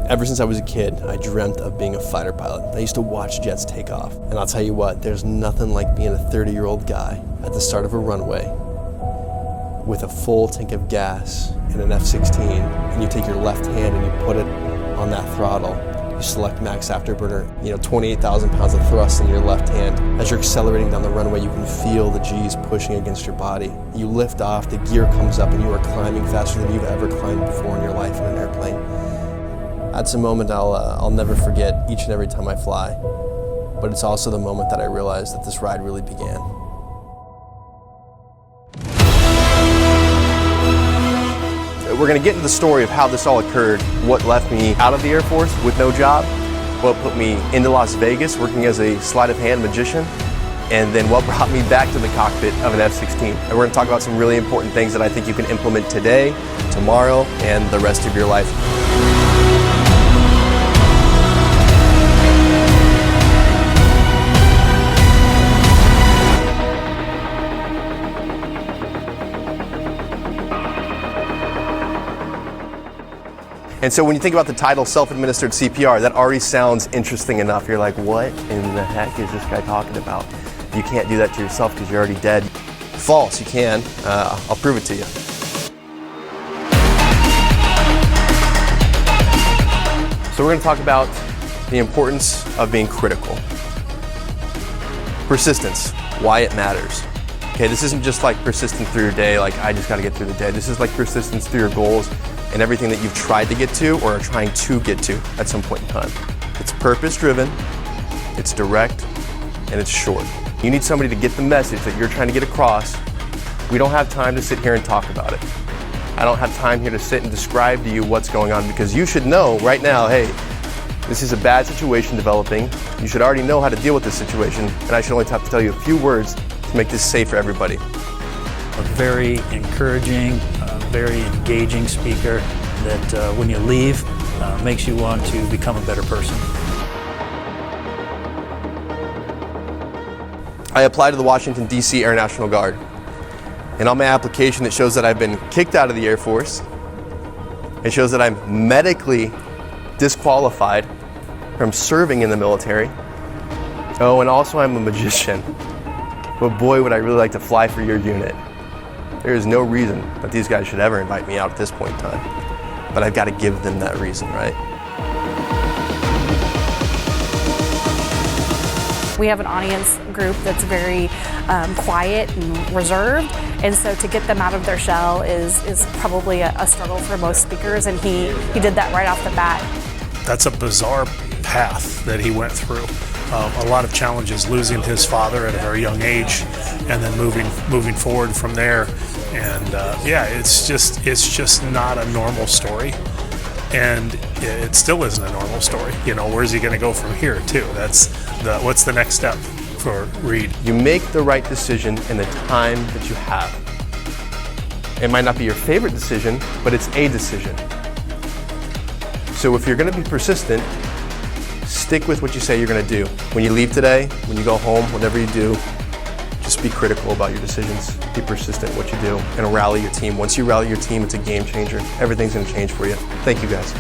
Ever since I was a kid, I dreamt of being a fighter pilot. I used to watch jets take off. And I'll tell you what, there's nothing like being a 30-year-old guy at the start of a runway with a full tank of gas in an F-16, and you take your left hand and you put it on that throttle. You select max afterburner, 28,000 pounds of thrust in your left hand. As you're accelerating down the runway, you can feel the G's pushing against your body. You lift off, the gear comes up, and you are climbing faster than you've ever climbed before in your life in an airplane. That's a moment I'll never forget each and every time I fly. But it's also the moment that I realized that this ride really began. We're going to get into the story of how this all occurred, what left me out of the Air Force with no job, what put me into Las Vegas working as a sleight of hand magician, and then what brought me back to the cockpit of an F-16. And we're going to talk about some really important things that I think you can implement today, tomorrow, and the rest of your life. And so when you think about the title, self-administered CPR, that already sounds interesting enough. You're like, what in the heck is this guy talking about? You can't do that to yourself because you're already dead. False, you can. I'll prove it to you. So we're going to talk about the importance of being critical. Persistence, why it matters. Okay, this isn't just like persistence through your day, like I just got to get through the day. This is like persistence through your goals and everything that you've tried to get to or are trying to get to at some point in time. It's purpose-driven, it's direct, and it's short. You need somebody to get the message that you're trying to get across. We don't have time to sit here and talk about it. I don't have time here to sit and describe to you what's going on, because you should know right now, hey, this is a bad situation developing. You should already know how to deal with this situation, and I should only have to tell you a few words to make this safe for everybody. A very encouraging, very engaging speaker that when you leave makes you want to become a better person. I applied to the Washington, D.C. Air National Guard. And on my application it shows that I've been kicked out of the Air Force. It shows that I'm medically disqualified from serving in the military. Oh, and also I'm a magician. But boy, would I really like to fly for your unit. There is no reason that these guys should ever invite me out at this point in time. But I've got to give them that reason, right? We have an audience group that's very quiet and reserved, and so to get them out of their shell is probably a struggle for most speakers, and he did that right off the bat. That's a bizarre path that he went through. A lot of challenges, losing his father at a very young age, and then moving forward from there. And yeah, it's just not a normal story, and it still isn't a normal story. Where's he going to go from here too? What's the next step for Reed? You make the right decision in the time that you have. It might not be your favorite decision, but it's a decision. So if you're going to be persistent, stick with what you say you're going to do. When you leave today, when you go home, whatever you do, just be critical about your decisions. Be persistent in what you do, and rally your team. Once you rally your team, it's a game changer. Everything's going to change for you. Thank you, guys.